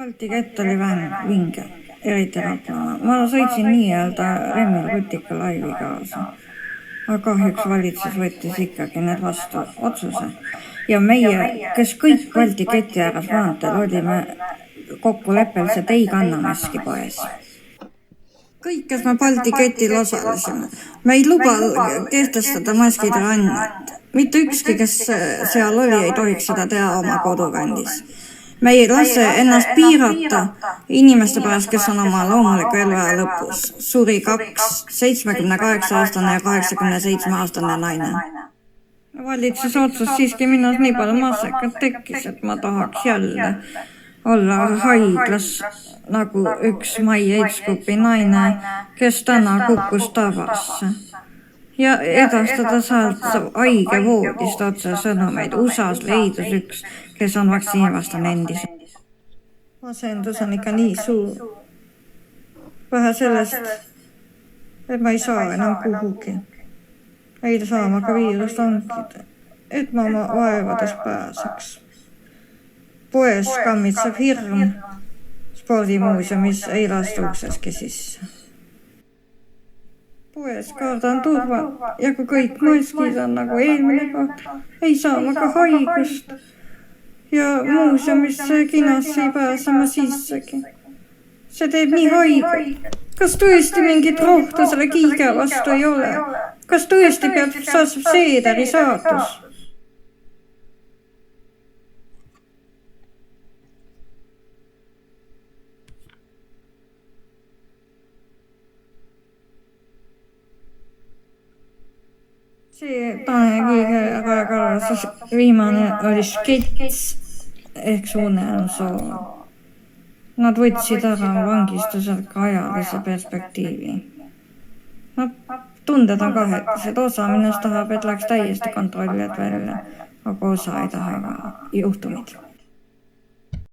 Balti kett oli vähän vinge, eriti Raplamaa. Ma sõitsin nii-öelda Remmil Rutika laivi kaasa. Aga kahjuks valitsus võttis ikkagi need vastu otsuse. Ja meie, kes kõik Balti keti ääres maanteel olime kokkuleppel, see ei kanna maski poes. Kõik, kes me Balti ketil osalesime, me ei luba kehtestada maskide andmed. Mitte ükski, kes seal oli, ei tohiks seda teha oma kodukandis. Me ei lase ennast piirata inimeste pärast, kes on oma loomuliku eluaja lõpus. Suri 2 78-aastane ja 87-aastane naine. Valitsus otsus siiski minus nii palju massakat tekkis, et ma tahaks jälle olla haiglas nagu üks Mai Eitskuppi naine, kes täna kukkus tabasse. Ja edastada saalt haige voodist otse sõnumeid. USA-s leidus üks, kes on vaktsiinivastane endiselt. Masendus on ikka nii suur. Vähe sellest, et ma ei saa enam kuhugi. Ei saa ma ka viirust hankida, et ma oma vaevades pääseks. Poes kammitseb hirm. Spordimuuseumis ei lasta ukseski sisse. Poes kardan turva ja kui kõik maskid on nagu eelmine kord, ei saa ma ka haigust. Ja muuseumisse kinasse ei pääse ma sissegi. See teeb nii haige. Kas tõesti mingit rohtu selle kiige vastu ei ole? Kas tõesti peab Seederi saatus? See Tanel Kiige ja Kaja Kallas viimane oli skets ehk Suune on soov. Nad võtsid ära vangistuselt ka ajalise perspektiivi. Tunded on kahetised. Osa minust tahab, et läks täiesti kontrollijad välja, aga osa ei taha ka juhtumid.